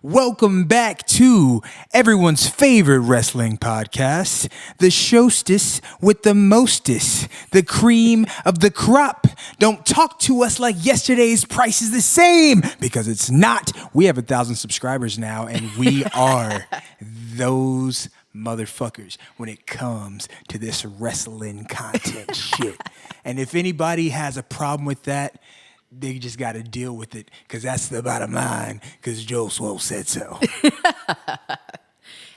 Welcome back to everyone's favorite wrestling podcast, the showstess with the mostest, the cream of the crop. Don't talk to us like yesterday's price is the same, because it's not. We have 1,000 subscribers now, and we are those motherfuckers when it comes to this wrestling content shit. And if anybody has a problem with that, they just got to deal with it, because that's the bottom line, because Joe Swole said so.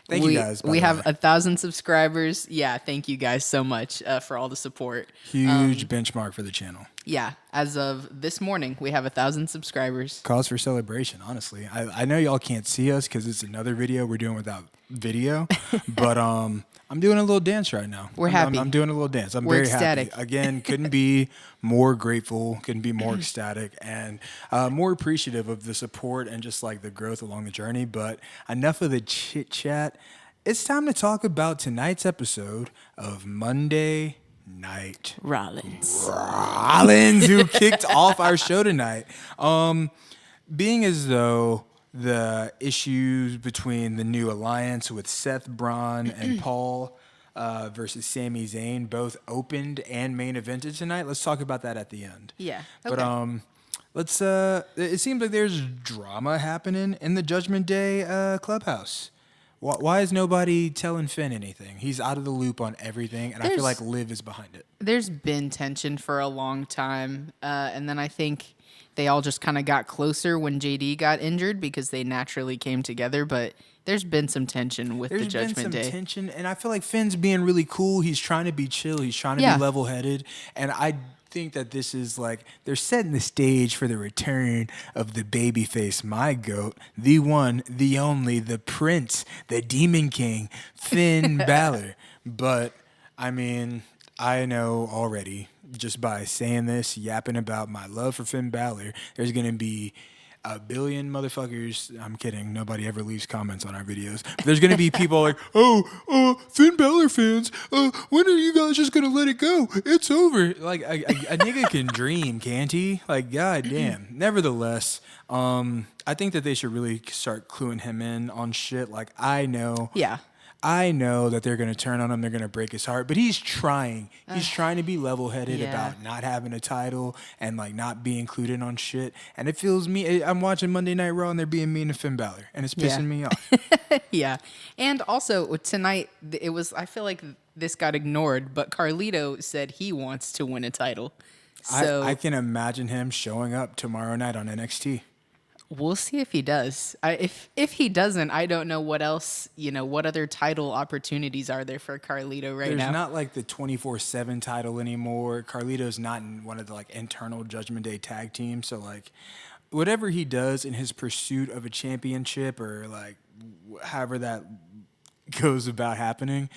Thank you guys. We have 1,000 subscribers. Yeah, thank you guys so much for all the support. Huge benchmark for the channel. Yeah, as of this morning, we have 1,000 subscribers. Cause for celebration, honestly. I know y'all can't see us because it's another video we're doing without video, but I'm doing a little dance right now. We're happy. I'm doing a little dance. We're very ecstatic. Happy. Again, couldn't be more grateful, couldn't be more ecstatic, and more appreciative of the support and just like the growth along the journey. But enough of the chit chat. It's time to talk about tonight's episode of Monday Night Rollins, who kicked off our show tonight. Being as though the issues between the new alliance with Seth, Braun, and Paul versus Sami Zayn both opened and main evented tonight. Let's talk about that at the end. Yeah. Okay. But let's. It seems like there's drama happening in the Judgment Day clubhouse. Why is nobody telling Finn anything? He's out of the loop on everything, and I feel like Liv is behind it. There's been tension for a long time, and then I think they all just kind of got closer when JD got injured because they naturally came together, but there's been some tension with the Judgment Day. There's been some tension, and I feel like Finn's being really cool. He's trying to be chill. He's trying to be level-headed, and I think that this is like they're setting the stage for the return of the babyface, my goat, the one, the only, the prince, the demon king, Finn Balor. But I mean, I know already just by saying this, yapping about my love for Finn Balor, there's gonna be a billion motherfuckers. I'm kidding. Nobody ever leaves comments on our videos. But there's going to be people like, Finn Balor fans, when are you guys just going to let it go? It's over. Like, a nigga can dream, can't he? Like, goddamn. Nevertheless, I think that they should really start cluing him in on shit. Like, I know that they're going to turn on him. They're going to break his heart. But he's trying. He's trying to be level-headed about not having a title and, like, not being included on shit. And it feels me. I'm watching Monday Night Raw, and they're being mean to Finn Balor. And it's pissing me off. Yeah. And also, tonight, I feel like this got ignored, but Carlito said he wants to win a title. So I can imagine him showing up tomorrow night on NXT. We'll see if he does. If he doesn't, I don't know what else, what other title opportunities are there for Carlito now? There's not like the 24/7 title anymore. Carlito's not in one of the like internal Judgment Day tag teams. So like whatever he does in his pursuit of a championship or like however that goes about happening,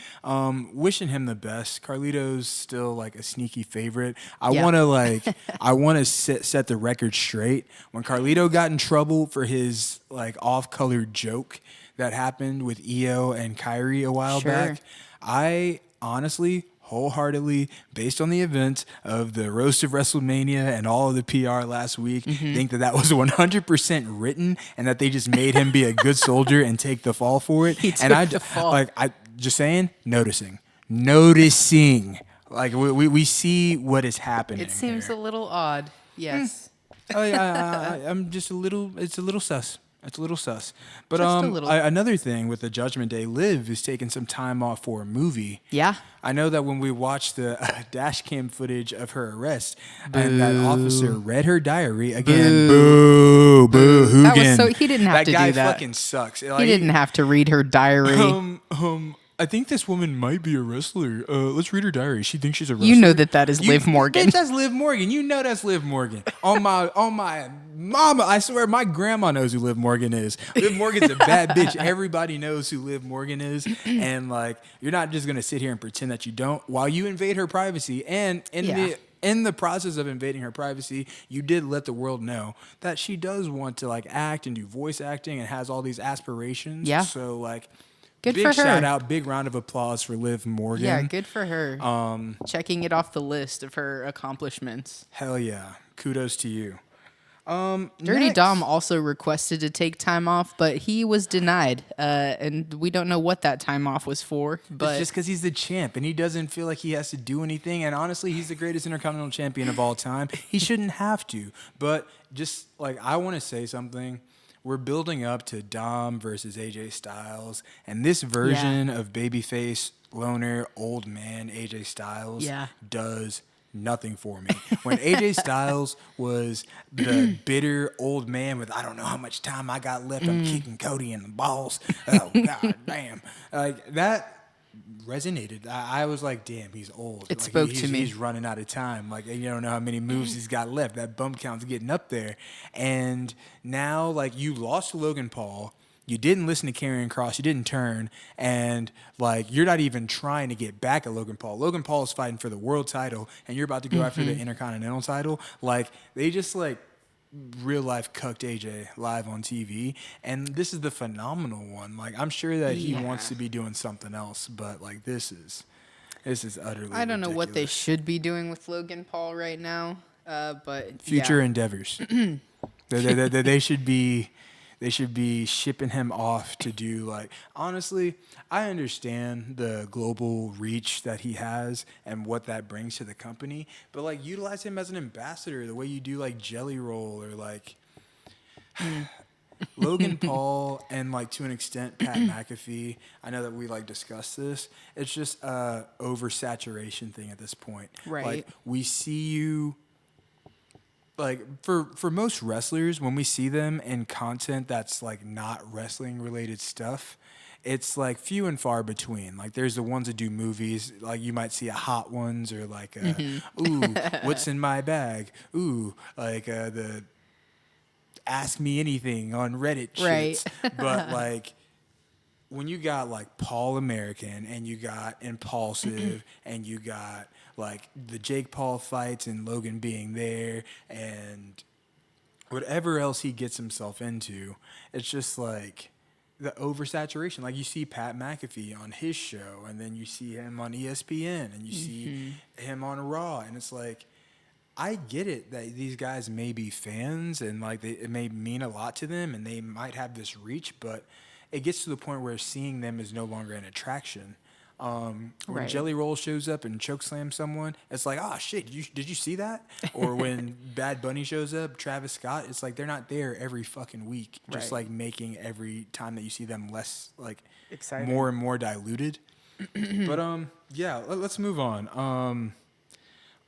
wishing him the best. Carlito's still like a sneaky favorite. I want to set the record straight. When Carlito got in trouble for his like off-colored joke that happened with Io and Kyrie a while back, I honestly, wholeheartedly, based on the events of the roast of WrestleMania and all of the PR last week, think that was 100% written and that they just made him be a good soldier and take the fall for it. He took the fall. I just saying, noticing. Like we see what is happening. It seems a little odd. Yes. I'm just it's a little sus. It's a little sus. But Just a little. Another thing with the Judgment Day, Liv is taking some time off for a movie. Yeah. I know that when we watched the dash cam footage of her arrest, and that officer read her diary again. Boo, Hoogan. He didn't have to do that. That guy fucking sucks. Like, he didn't have to read her diary. I think this woman might be a wrestler. Let's read her diary. She thinks she's a wrestler. You know that is Liv Morgan. Bitch, that's Liv Morgan. You know that's Liv Morgan. On my mama, I swear my grandma knows who Liv Morgan is. Liv Morgan's a bad bitch. Everybody knows who Liv Morgan is. And like, you're not just gonna sit here and pretend that you don't while you invade her privacy. And in the process of invading her privacy, you did let the world know that she does want to like act and do voice acting and has all these aspirations. Yeah. So like, good big for her. shout out, big round of applause for Liv Morgan. Yeah, good for her. Checking it off the list of her accomplishments. Hell yeah. Kudos to you. Dirty Next. Dom also requested to take time off, but he was denied. And we don't know what that time off was for. But It's just because he's the champ and he doesn't feel like he has to do anything. And honestly, he's the greatest Intercontinental Champion of all time. He shouldn't have to. But just like, I want to say something. We're building up to Dom versus AJ Styles. And this version of babyface, loner, old man AJ Styles does nothing for me. When AJ Styles was the bitter old man with, I don't know how much time I got left, I'm kicking Cody in the balls. Oh, god damn. Like, that resonated. I was like, damn, he's old. It like, spoke to me. He's running out of time. Like, you don't know how many moves he's got left. That bump count's getting up there. And now, like, you lost to Logan Paul. You didn't listen to Karrion Kross. You didn't turn. And, like, you're not even trying to get back at Logan Paul. Logan Paul is fighting for the world title, and you're about to go after the Intercontinental title. Like, they just, like, real life cucked AJ live on TV. And this is the phenomenal one. Like, I'm sure that he wants to be doing something else, but, like, this is utterly I don't know what they ridiculous. should be doing with Logan Paul right now. But Future endeavors. They should be. They should be shipping him off to do, like, honestly, I understand the global reach that he has and what that brings to the company, but, like, utilize him as an ambassador the way you do, like, Jelly Roll or, like, Logan Paul and, like, to an extent, Pat McAfee. I know that we, like, discussed this. It's just a oversaturation thing at this point. Right. Like, we see you... Like, for most wrestlers, when we see them in content that's, like, not wrestling-related stuff, it's, like, few and far between. Like, there's the ones that do movies. Like, you might see a Hot Ones or, like, ooh, what's in my bag? Ooh, like, the Ask Me Anything on Reddit shits. Right. But, like... When you got, like, Paul American and you got Impulsive and you got, like, the Jake Paul fights and Logan being there and whatever else he gets himself into, it's just, like, the oversaturation. Like, you see Pat McAfee on his show and then you see him on ESPN and you see him on Raw. And it's, like, I get it that these guys may be fans and, like, it may mean a lot to them and they might have this reach, but... It gets to the point where seeing them is no longer an attraction. When Jelly Roll shows up and chokeslams someone, it's like, oh, shit, did you see that? Or when Bad Bunny shows up, Travis Scott, it's like they're not there every fucking week, just like making every time that you see them less, like, exciting, more and more diluted. But, yeah, let's move on.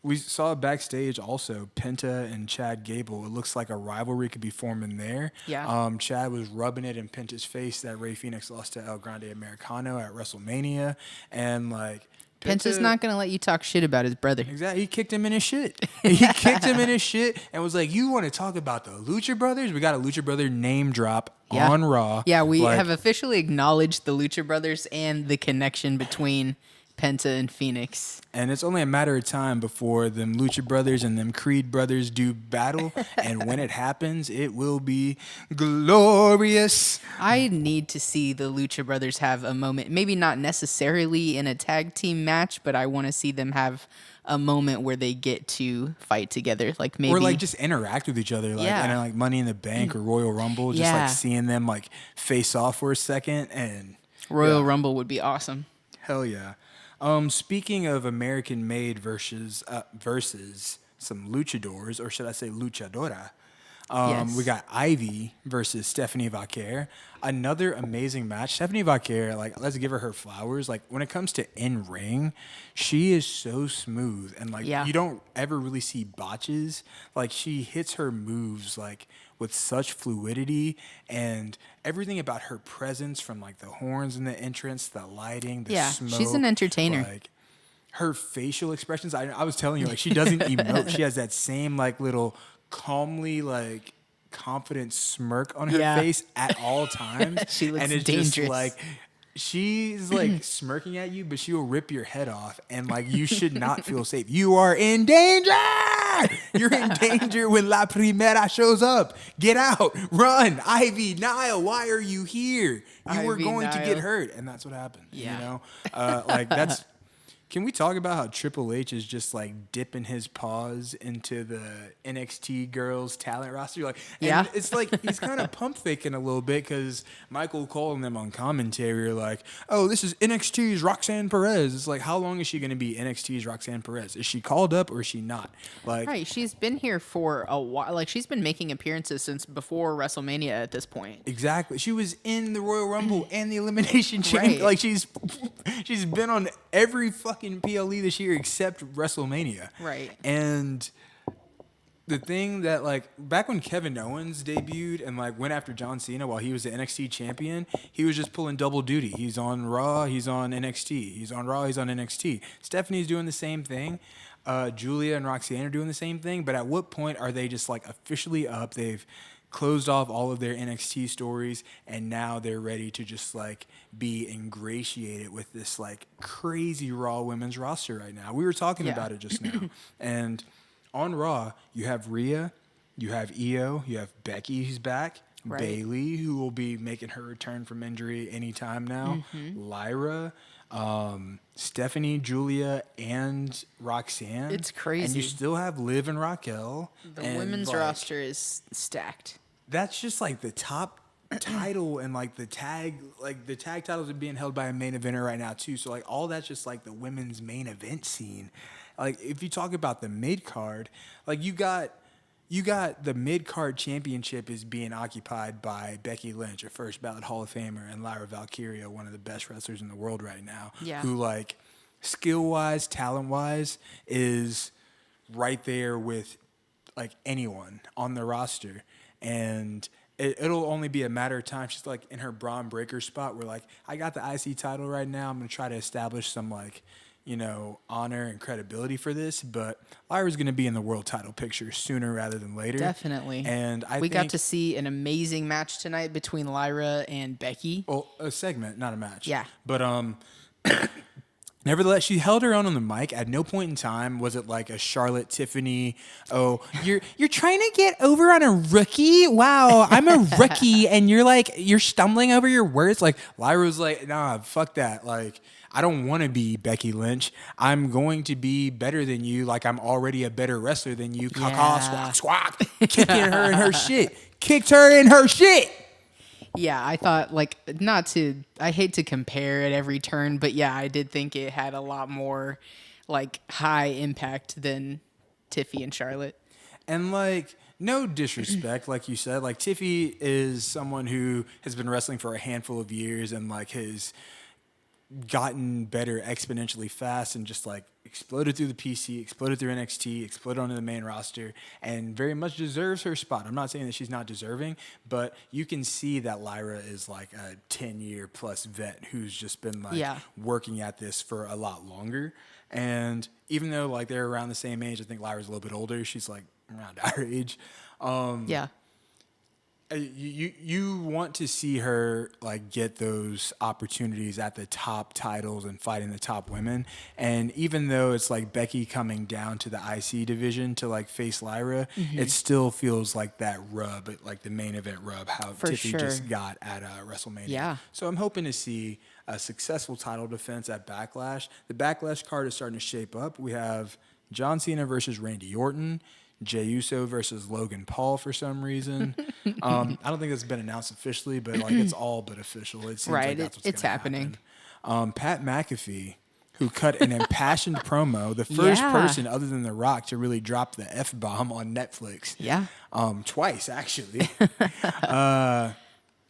We saw backstage also Penta and Chad Gable. It looks like a rivalry could be forming there. Yeah. Chad was rubbing it in Penta's face that Rey Fenix lost to El Grande Americano at WrestleMania. And, like... Penta's not going to let you talk shit about his brother. Exactly. He kicked him in his shit. He kicked him in his shit and was like, you want to talk about the Lucha Brothers? We got a Lucha Brother name drop on Raw. Yeah, we have officially acknowledged the Lucha Brothers and the connection between... Penta and Phoenix. And it's only a matter of time before them Lucha Brothers and them Creed Brothers do battle. And when it happens, it will be glorious. I need to see the Lucha Brothers have a moment. Maybe not necessarily in a tag team match, but I want to see them have a moment where they get to fight together. Like maybe... Or like just interact with each other. Like, and like Money in the Bank or Royal Rumble. Just like seeing them like face off for a second. And Royal Rumble would be awesome. Hell yeah. Speaking of American-made versus some luchadors, or should I say luchadora, we got Ivy versus Stephanie Vaquer. Another amazing match. Stephanie Vaquer, like, let's give her flowers. Like, when it comes to in-ring, she is so smooth. And, like, you don't ever really see botches. Like, she hits her moves, like, with such fluidity, and everything about her presence, from like the horns in the entrance, the lighting, the smoke. She's an entertainer. Like her facial expressions, I was telling you, like she doesn't emote. She has that same like little calmly like confident smirk on her face at all times. She looks and it's dangerous. just like she's like smirking at you, but she will rip your head off, and like you should not feel safe. You are in danger. You're in danger when La Primera shows up. Get out. Run. Ivy, Nile, why are you here? You were going to get hurt. And that's what happened. Yeah. You know? Like, that's... Can we talk about how Triple H is just like dipping his paws into the NXT girls talent roster? Like, and it's like he's kind of pump faking a little bit because Michael Cole and them on commentary are like, "Oh, this is NXT's Roxanne Perez." It's like, how long is she going to be NXT's Roxanne Perez? Is she called up or is she not? Like, right, she's been here for a while. Like, she's been making appearances since before WrestleMania at this point. Exactly. She was in the Royal Rumble and the Elimination Chamber. Right. Like, she's been on every fucking PLE this year except WrestleMania. Right. And the thing that, like, back when Kevin Owens debuted and, like, went after John Cena while he was the NXT champion, he was just pulling double duty. He's on Raw, he's on NXT. He's on Raw, he's on NXT. Stephanie's doing the same thing. Julia and Roxanne are doing the same thing. But at what point are they just, like, officially up? They've closed off all of their NXT stories, and now they're ready to just like be ingratiated with this like crazy Raw women's roster right now. We were talking about it just now. And on Raw, you have Rhea, you have Io, you have Becky who's back, Bayley, who will be making her return from injury anytime now, Lyra, Stephanie, Julia, and Roxanne. It's crazy. And you still have Liv and Raquel. The women's roster is stacked. That's just like the top title, and like the tag titles are being held by a main eventer right now too. So like all that's just like the women's main event scene. Like if you talk about the mid card, like you got the mid card championship is being occupied by Becky Lynch, a first ballot Hall of Famer, and Lyra Valkyria, one of the best wrestlers in the world right now. Yeah. Who like skill wise, talent wise is right there with like anyone on the roster. And it'll only be a matter of time. She's like in her Braun Breaker spot where like, I got the IC title right now. I'm going to try to establish some like, you know, honor and credibility for this. But Lyra's going to be in the world title picture sooner rather than later. Definitely. And we got to see an amazing match tonight between Lyra and Becky. Well, a segment, not a match. Yeah. But nevertheless, she held her own on the mic. At no point in time was it like a Charlotte Tiffany, oh, you're trying to get over on a rookie? Wow, I'm a rookie, and you're stumbling over your words. Like, Lyra was like, nah, fuck that. Like, I don't want to be Becky Lynch. I'm going to be better than you. Like, I'm already a better wrestler than you. Caw, squawk, squawk. Kicking her in her shit. Kicked her in her shit. Yeah, I thought, like, I hate to compare at every turn, but yeah, I did think it had a lot more, like, high impact than Tiffy and Charlotte. And, like, no disrespect, like you said, like, Tiffy is someone who has been wrestling for a handful of years and, like, has gotten better exponentially fast and just like exploded through the PC, exploded through NXT, exploded onto the main roster, and very much deserves her spot. I'm not saying that she's not deserving, but you can see that Lyra is like a 10-year plus vet who's just been like working at this for a lot longer. And even though like they're around the same age, I think Lyra's a little bit older. She's like around our age. You want to see her like get those opportunities at the top titles and fighting the top women. And even though it's like Becky coming down to the IC division to like face Lyra, it still feels like that rub, like the main event rub, how Tiffy just got at WrestleMania. Yeah. So I'm hoping to see a successful title defense at Backlash. The Backlash card is starting to shape up. We have John Cena versus Randy Orton, Jey Uso versus Logan Paul for some reason. I don't think it's been announced officially, but like it's all but official. It seems like that's what's happening. Pat McAfee, who cut an impassioned promo, the first person other than The Rock to really drop the F-bomb on Netflix. Yeah. Twice, actually.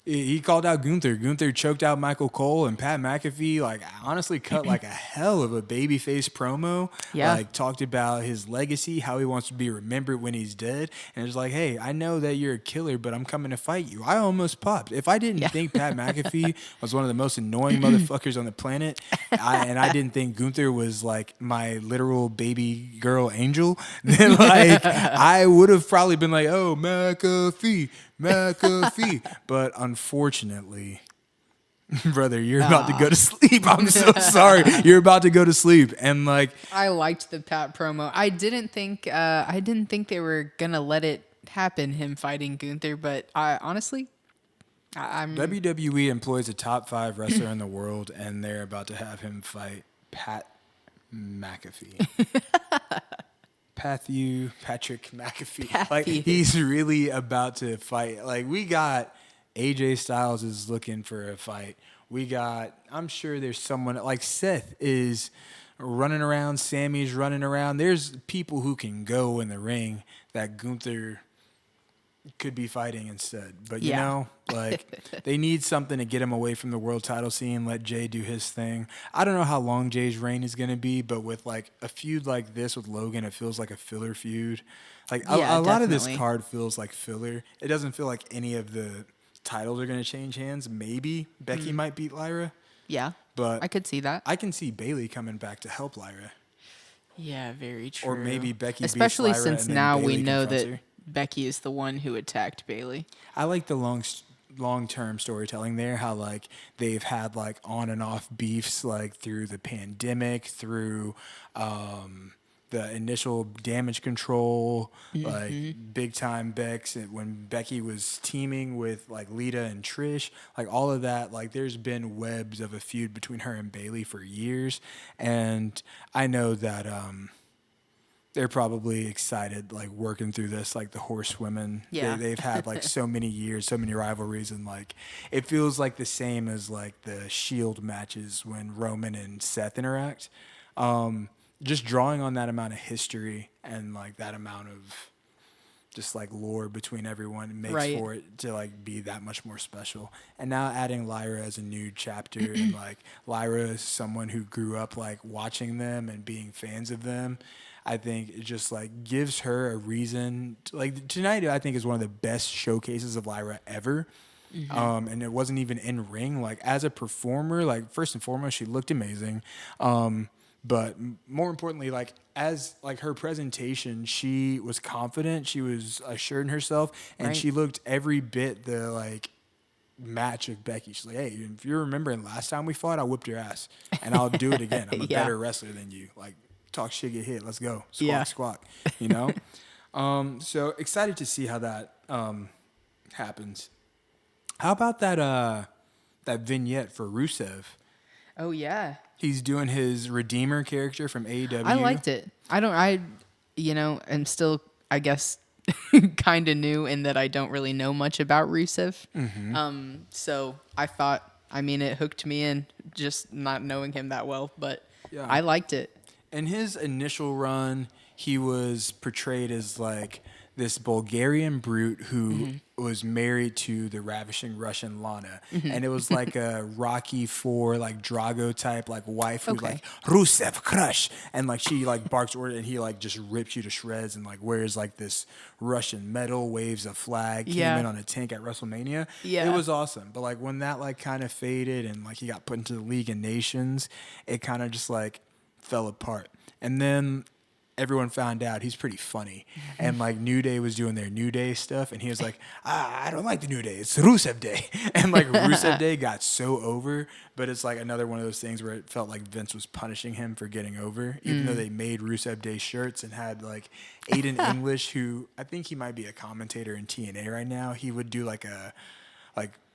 He called out Gunther. Gunther choked out Michael Cole, and Pat McAfee, like, honestly cut like a hell of a babyface promo. Yeah. Like, talked about his legacy, how he wants to be remembered when he's dead. And it's like, hey, I know that you're a killer, but I'm coming to fight you. I almost popped. If I didn't think Pat McAfee was one of the most annoying motherfuckers on the planet, and I didn't think Gunther was, like, my literal baby girl angel, then, like, I would have probably been like, oh, McAfee. But unfortunately, brother, you're about to go to sleep. I'm so sorry. You're about to go to sleep. And like, I liked the Pat promo. I didn't think they were gonna let it happen, him fighting Gunther, but honestly, I'm WWE employs a top 5 wrestler in the world, and they're about to have him fight Pat McAfee. Patrick McAfee. Pathy. Like, he's really about to fight. Like, we got AJ Styles is looking for a fight. I'm sure there's someone like Seth is running around. Sammy's running around. There's people who can go in the ring that Gunther could be fighting instead. But, you know, like, they need something to get him away from the world title scene, let Jay do his thing. I don't know how long Jay's reign is going to be, but with, like, a feud like this with Logan, it feels like a filler feud. Like, a lot of this card feels like filler. It doesn't feel like any of the titles are going to change hands. Maybe Becky might beat Lyra. Yeah, but I could see that. I can see Bayley coming back to help Lyra. Yeah, very true. Or maybe Becky especially beats Lyra since and now then we Bayley know confronts that her. Becky is the one who attacked Bayley. I like the long-term storytelling there, how like they've had like on and off beefs like through the pandemic, through the initial Damage Control, like big time Bex, and when Becky was teaming with like Lita and Trish, like all of that, like there's been webs of a feud between her and Bayley for years, and I know that they're probably excited, like working through this, like the horsewomen. Yeah. They've had like so many years, so many rivalries, and like it feels like the same as like the Shield matches when Roman and Seth interact. Just drawing on that amount of history and like that amount of just like lore between everyone makes for it to like be that much more special. And now adding Lyra as a new chapter and like Lyra is someone who grew up like watching them and being fans of them. I think it just like gives her a reason to, like tonight I think is one of the best showcases of Lyra ever. And it wasn't even in ring. Like as a performer, like first and foremost, she looked amazing. But more importantly, like as like her presentation, she was confident, she was assured in herself, and she looked every bit the like match of Becky. She's like, hey, if you're remembering last time we fought, I whipped your ass, and I'll do it again. I'm a better wrestler than you. Like talk shit, get hit. Let's go. Squawk, squawk. You know. So excited to see how that happens. How about that vignette for Rusev? Oh yeah. He's doing his Redeemer character from AEW. I liked it. I'm still, I guess, kind of new in that I don't really know much about Rusev. So I thought, it hooked me in just not knowing him that well, but I liked it. In his initial run, he was portrayed as like this Bulgarian brute who was married to the ravishing Russian Lana. And it was like a Rocky IV, like Drago type, like wife who's like, Rusev, crush. And like she like barks order and he like just rips you to shreds and like wears like this Russian medal, waves a flag, came in on a tank at WrestleMania. It was awesome. But like when that like kind of faded and like he got put into the League of Nations, it kind of just like fell apart. And then everyone found out he's pretty funny. And like New Day was doing their New Day stuff and he was like, I don't like the New Day, it's Rusev Day. And like Rusev Day got so over, but it's like another one of those things where it felt like Vince was punishing him for getting over, even though they made Rusev Day shirts and had like Aiden English, who I think he might be a commentator in TNA right now. He would do like a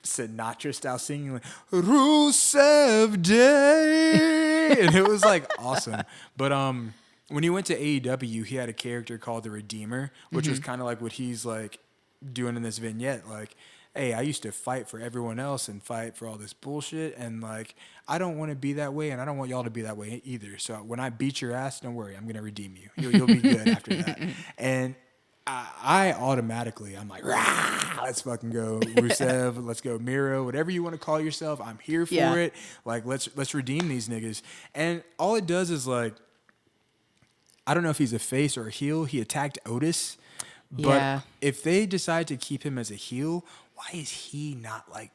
Sinatra style singing like Rusev Day. And it was like awesome. But when he went to AEW, he had a character called the Redeemer, which was kind of like what he's like doing in this vignette. Like, hey, I used to fight for everyone else and fight for all this bullshit. And like, I don't want to be that way. And I don't want y'all to be that way either. So when I beat your ass, don't worry, I'm going to redeem you. You'll be good after that. And I automatically, I'm like, rah, let's fucking go Rusev, let's go Miro, whatever you want to call yourself. I'm here for it. Like, let's redeem these niggas. And all it does is like, I don't know if he's a face or a heel. He attacked Otis. But if they decide to keep him as a heel, why is he not like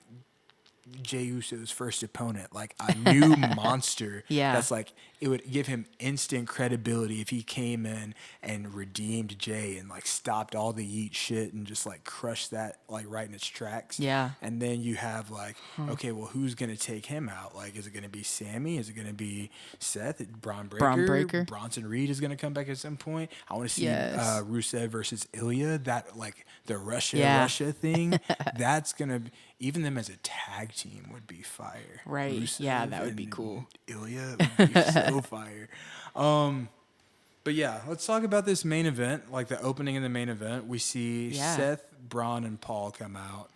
Jey Uso's first opponent? Like a new monster. That's like, it would give him instant credibility if he came in and redeemed Jey and like stopped all the yeet shit and just like crushed that like right in its tracks. And then you have like, okay, well, who's going to take him out? Like, is it going to be Sammy? Is it going to be Seth? Braun Breaker? Bronson Reed is going to come back at some point. I want to see Rusev versus Ilya. That like the Russia thing. That's going to even them as a tag team would be fire. Right. Rusev Yeah, that would be cool. Ilya would be so fire. But yeah, let's talk about this main event, like the opening of the main event. We see Seth, Braun, and Paul come out,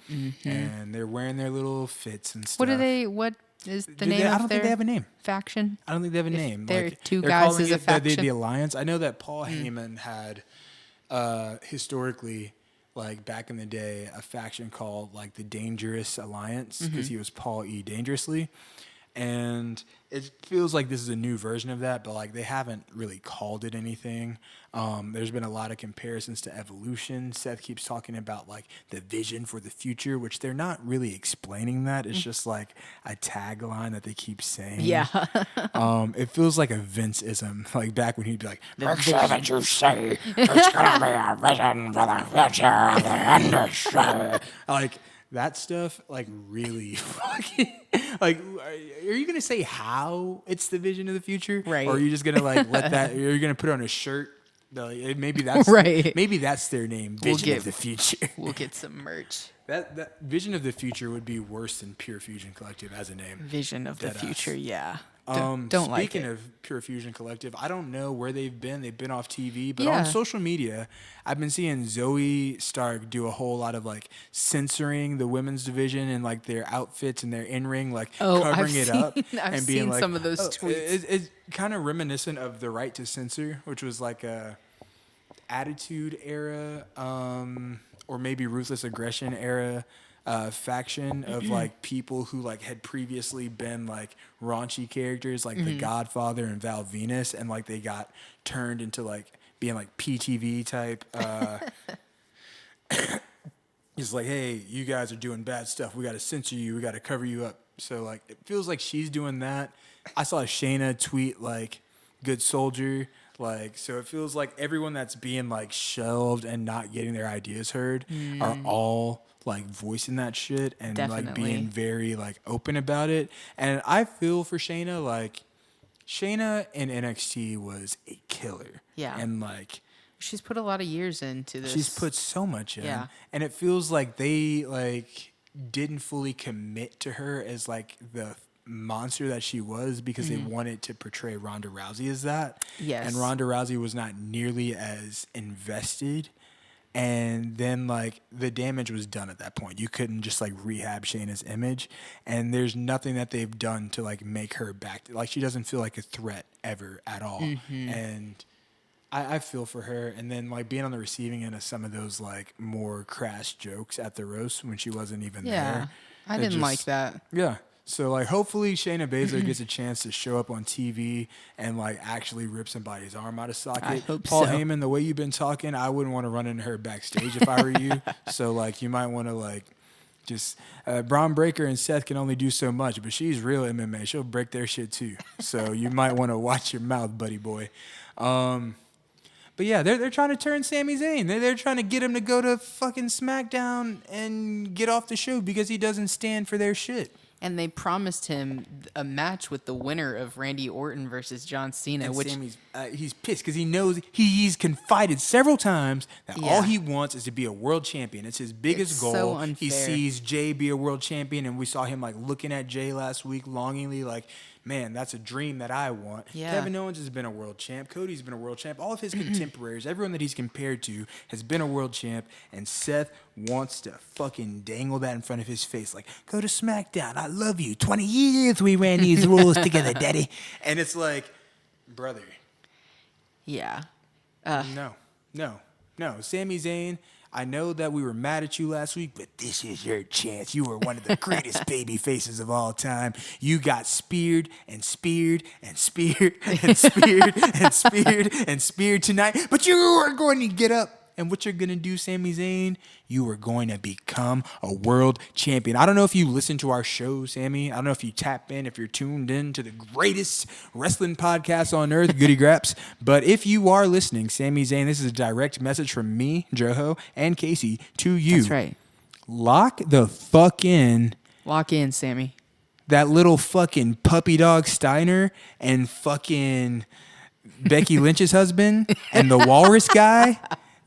and they're wearing their little fits and stuff. What is the name of their I don't think they have a name. Faction? I don't think they have a name. They're like, two they're guys calling as a it faction? the Alliance. I know that Paul Heyman had historically, like back in the day, a faction called like the Dangerous Alliance because he was Paul E. Dangerously. And it feels like this is a new version of that, but like they haven't really called it anything. There's been a lot of comparisons to Evolution. Seth keeps talking about like the vision for the future, which they're not really explaining that. It's just like a tagline that they keep saying. Yeah. It feels like a Vince-ism, like back when he'd be like, Make sure that you say it's gonna be a vision for the future of the industry. like that stuff, like really fucking, like, are you gonna say how it's the vision of the future, right? Or are you just gonna like let that? Or you're gonna put on a shirt? Like, maybe that's right. Maybe that's their name, Vision of the Future. We'll get some merch. That Vision of the Future would be worse than Pure Fusion Collective as a name. Vision of the Future, yeah. Don't Speaking like it. of Pure Fusion Collective, I don't know where they've been. They've been off TV, but on social media, I've been seeing Zoe Stark do a whole lot of like censoring the women's division and like their outfits and their in-ring, like covering it up I've being seen like, some of those tweets. It's kind of reminiscent of the Right to Censor, which was like a Attitude Era, or maybe Ruthless Aggression era. Faction of like people who like had previously been like raunchy characters like the Godfather and Val Venus, and like they got turned into like being like PTV type. It's like, hey, you guys are doing bad stuff. We got to censor you. We got to cover you up. So like it feels like she's doing that. I saw Shayna tweet like "Good Soldier." Like, so it feels like everyone that's being like shelved and not getting their ideas heard are all like voicing that shit and like being very like open about it. And I feel for Shayna, like Shayna in NXT was a killer. Yeah. And like she's put a lot of years into this. she's put so much in. Yeah. And it feels like they like didn't fully commit to her as like the monster that she was because they wanted to portray Ronda Rousey as that. Yes. And Ronda Rousey was not nearly as invested. And then like the damage was done at that point. You couldn't just like rehab Shayna's image. And there's nothing that they've done to like make her back. Like she doesn't feel like a threat ever at all. And I feel for her. And then like being on the receiving end of some of those like more crass jokes at the roast when she wasn't even there. I didn't like that. Yeah. So, like, hopefully Shayna Baszler gets a chance to show up on TV and, like, actually rip somebody's arm out of socket. I hope Paul so. Heyman, the way you've been talking, I wouldn't want to run into her backstage if I were you. So, like, you might want to, like, just Braun Breaker and Seth can only do so much, but she's real MMA. She'll break their shit, too. So, you might want to watch your mouth, buddy boy. But, yeah, they're trying to turn Sami Zayn. They're trying to get him to go to fucking Smackdown and get off the show because he doesn't stand for their shit. And they promised him a match with the winner of Randy Orton versus John Cena, And which Sammy's he's pissed because he knows he's confided several times that all he wants is to be a world champion. It's his biggest It's goal. so unfair. He sees Jay be a world champion, and we saw him like looking at Jay last week longingly, like, man, that's a dream that I want. Yeah. Kevin Owens has been a world champ. Cody's been a world champ. All of his contemporaries, everyone that he's compared to, has been a world champ. And Seth wants to fucking dangle that in front of his face. Like, go to SmackDown. I love you. 20 years we ran these rules together, daddy. And it's like, brother. yeah. No. Sami Zayn, I know that we were mad at you last week, but this is your chance. You were one of the greatest baby faces of all time. You got speared and speared and speared and speared and speared and speared tonight, but you are going to get up. And what you're going to do, Sami Zayn, you are going to become a world champion. I don't know if you listen to our show, Sammy. I don't know if you tap in, if you're tuned in to the greatest wrestling podcast on earth, Goodie Graps. But if you are listening, Sami Zayn, this is a direct message from me, Joho, and Casey to you. That's right. Lock the fuck in. Lock in, Sammy. That little fucking puppy dog Steiner and fucking Becky Lynch's husband and the walrus guy.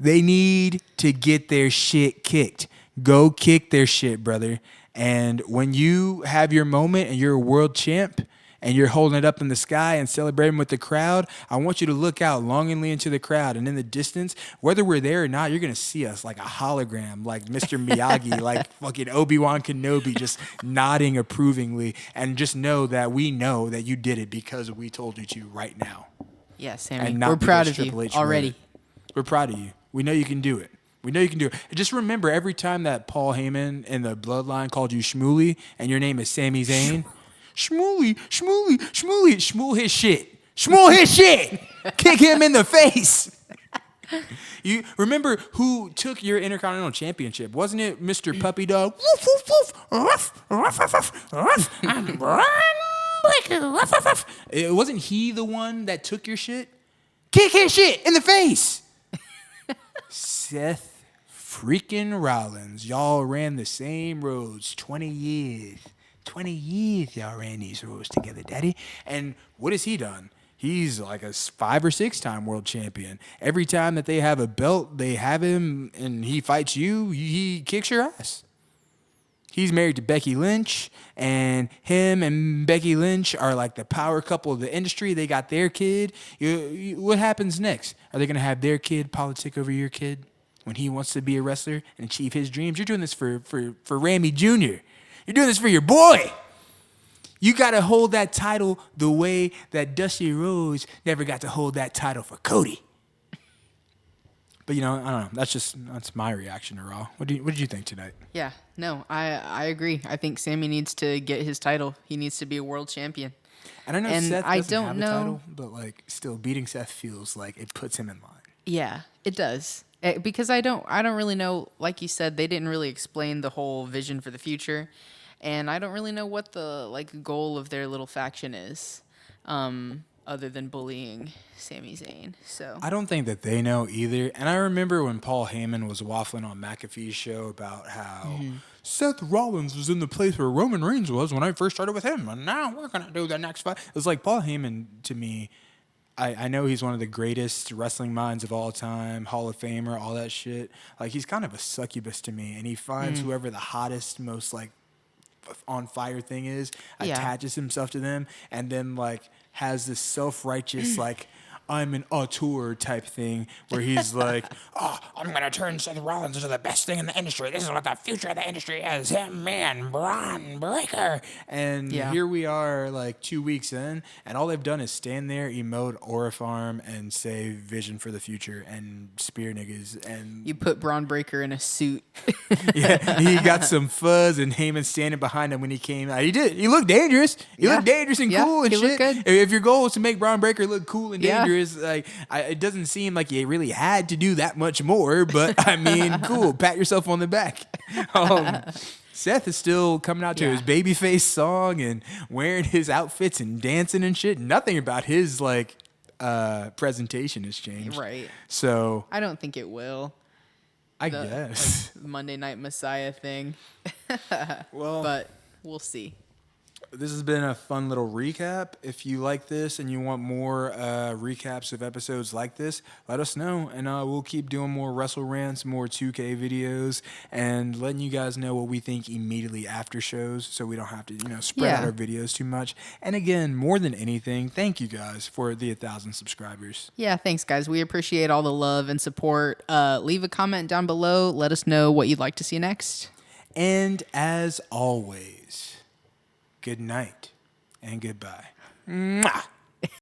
They need to get their shit kicked. Go kick their shit, brother. And when you have your moment and you're a world champ and you're holding it up in the sky and celebrating with the crowd, I want you to look out longingly into the crowd. And in the distance, whether we're there or not, you're going to see us like a hologram, like Mr. Miyagi, like fucking Obi-Wan Kenobi, just nodding approvingly. And just know that we know that you did it because we told you to right now. Yeah, Sammy, And not we're proud because of you Triple H already. wrote it. We're proud of you. We know you can do it. We know you can do it. Just remember, every time that Paul Heyman in the Bloodline called you Shmooly and your name is Sami Zayn, Shmooly, Shmooly, Shmooly, Shmool his shit. Shmool his shit. Kick him in the face. You remember who took your Intercontinental Championship? Wasn't it Mr. Puppy Dog? Woof, woof, woof. Ruff, ruff, ruff, ruff, ruff. I'm Braun Breaker. Ruff, ruff, ruff. It wasn't he the one that took your shit? Kick his shit in the face. Seth freaking Rollins. Y'all ran the same roads 20 years. 20 years y'all ran these roads together, Daddy. And what has he done? He's like a 5 or 6 time world champion. Every time that they have a belt, they have him and he fights you, he kicks your ass. He's married to Becky Lynch, and him and Becky Lynch are like the power couple of the industry. They got their kid. What happens next? Are they going to have their kid politic over your kid when he wants to be a wrestler and achieve his dreams? You're doing this for Ramy Jr. You're doing this for your boy. You got to hold that title the way that Dusty Rhodes never got to hold that title for Cody. But, I don't know. That's my reaction to Raw. What did you think tonight? Yeah, no, I agree. I think Sammy needs to get his title. He needs to be a world champion. And I know And Seth I doesn't don't have know- a title, but like still beating Seth feels like it puts him in line. Yeah, it does. Because I don't really know, like you said, they didn't really explain the whole vision for the future. And I don't really know what the goal of their little faction is, other than bullying Sami Zayn. So I don't think that they know either. And I remember when Paul Heyman was waffling on McAfee's show about how Seth Rollins was in the place where Roman Reigns was when I first started with him, and now we're gonna do the next fight. It was like Paul Heyman to me. I know he's one of the greatest wrestling minds of all time, Hall of Famer, all that shit. Like he's kind of a succubus to me, and he finds whoever the hottest, most on fire thing is, attaches himself to them, and then has this self-righteous I'm an auteur type thing where he's like, Oh, I'm going to turn Seth Rollins into the best thing in the industry. This is what the future of the industry is. Him, man, Braun Breaker. and here we are 2 weeks in, and all they've done is stand there, emote, aura farm, and say vision for the future and spear niggas. And you put Braun Breaker in a suit. yeah, he got some fuzz, and Heyman standing behind him when he came out. He did. He looked dangerous. He looked dangerous and cool and he shit. looked good. If your goal was to make Braun Breaker look cool and Yeah. dangerous, it doesn't seem like you really had to do that much more. But I mean, cool. Pat yourself on the back. Seth is still coming out to his babyface song and wearing his outfits and dancing and shit. Nothing about his presentation has changed. Right. So I don't think it will. I guess. Monday Night Messiah thing. Well, But we'll see. this has been a fun little recap. If you like this and you want more recaps of episodes like this, let us know. And we'll keep doing more Wrestle Rants, more 2K videos, and letting you guys know what we think immediately after shows so we don't have to, spread out our videos too much. And again, more than anything, thank you guys for the 1,000 subscribers. Yeah, thanks, guys. We appreciate all the love and support. Leave a comment down below. Let us know what you'd like to see next. And as always, good night and goodbye. Mwah!